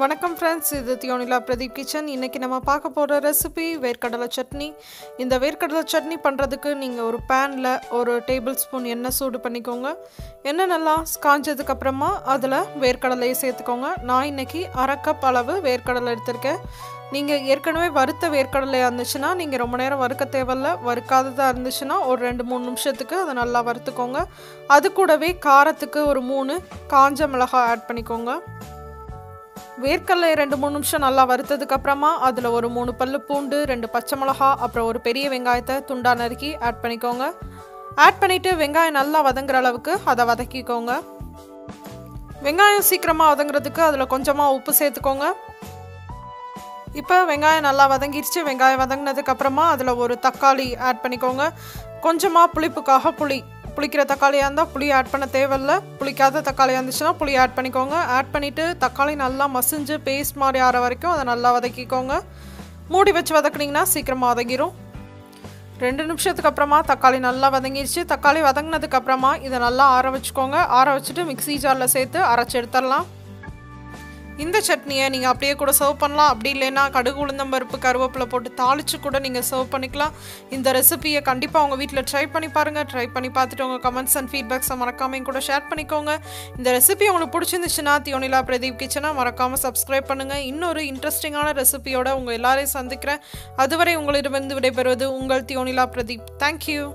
வணக்கம் ஃப்ரெண்ட்ஸ், இது Theonila Pradeep kitchen. இன்றைக்கி நம்ம பார்க்க போகிற ரெசிபி வேர்க்கடலை சட்னி. இந்த வேர்க்கடலை சட்னி பண்ணுறதுக்கு நீங்கள் ஒரு பேனில் ஒரு டேபிள் ஸ்பூன் எண்ணெய் சூடு பண்ணிக்கோங்க. எண்ணெய் நல்லா காஞ்சதுக்கப்புறமா அதில் வேர்க்கடலையை சேர்த்துக்கோங்க. நான் இன்றைக்கி 1/2 கப் அளவு வேர்க்கடலை எடுத்திருக்கேன். நீங்கள் ஏற்கனவே வறுத்த வேர்க்கடலையாக இருந்துச்சுன்னா நீங்கள் ரொம்ப நேரம் வறுக்க தேவையில்ல. வறுக்காததாக இருந்துச்சுன்னா ஒரு 2-3 நிமிஷத்துக்கு அதை நல்லா வறுத்துக்கோங்க. அது கூடவே காரத்துக்கு ஒரு 3 காஞ்ச மிளகாய் ஆட் பண்ணிக்கோங்க. வேர்க்கடலை 2-3 நிமிஷம் நல்லா வறுத்ததுக்கப்புறமா அதில் ஒரு 3 பல்லு பூண்டு, 2 பச்சை மிளகா, அப்புறம் ஒரு பெரிய வெங்காயத்தை துண்டா நறுக்கி ஆட் பண்ணிக்கோங்க. ஆட் பண்ணிவிட்டு வெங்காயம் நல்லா வதங்குற அளவுக்கு அதை வதக்கிக்கோங்க. வெங்காயம் சீக்கிரமாக வதங்குறதுக்கு அதில் கொஞ்சமாக உப்பு சேர்த்துக்கோங்க. இப்போ வெங்காயம் நல்லா வதங்கிடுச்சு. வெங்காயம் வதங்கினதுக்கப்புறமா அதில் ஒரு தக்காளி ஆட் பண்ணிக்கோங்க. கொஞ்சமாக புளிப்புக்காக புளிக்கிற தக்காளியாக இருந்தால் புளி ஆட் பண்ண தேவையில்லை. புளிக்காத தக்காளியாக இருந்துச்சுன்னா புளி ஆட் பண்ணிக்கோங்க. ஆட் பண்ணிவிட்டு தக்காளி நல்லா மசிஞ்சு பேஸ்ட் மாதிரி ஆற வரைக்கும் அதை நல்லா வதக்கிக்கோங்க. மூடி வச்சு வதக்குனிங்கன்னா சீக்கிரமாக வதங்கிடும். 2 நிமிஷத்துக்கு அப்புறமா தக்காளி நல்லா வதங்கிடுச்சு. தக்காளி வதங்கினதுக்கப்புறமா இதை நல்லா ஆற வச்சுக்கோங்க. ஆற வச்சுட்டு மிக்ஸி ஜாரில் சேர்த்து அரைச்சி எடுத்துடலாம். இந்த சட்னியை நீங்கள் அப்படியே கூட சர்வ் பண்ணலாம். அப்படி இல்லைன்னா கடுகு, உளுந்தம்பருப்பு, கருவேப்பிலை போட்டு தாளித்து கூட நீங்கள் சர்வ் பண்ணிக்கலாம். இந்த ரெசிபியை கண்டிப்பாக உங்கள் வீட்டில் ட்ரை பண்ணி பாருங்கள். ட்ரை பண்ணி பார்த்துட்டு உங்கள் கமெண்ட்ஸ் அண்ட் ஃபீட்பேக்ஸை மறக்காமல் கூட ஷேர் பண்ணிக்கோங்க. இந்த ரெசிபி உங்களுக்கு பிடிச்சிருந்துச்சுன்னா தியோனிலா பிரதீப் கிச்சனை மறக்காமல் சப்ஸ்கிரைப் பண்ணுங்கள். இன்னொரு இன்ட்ரெஸ்டிங்கான ரெசிபியோட உங்கள் எல்லாரையும் சந்திக்கிறேன். அதுவரை உங்களிடமிருந்து விடைபெறுவது உங்கள் தியோனிலா பிரதீப். தேங்க்யூ.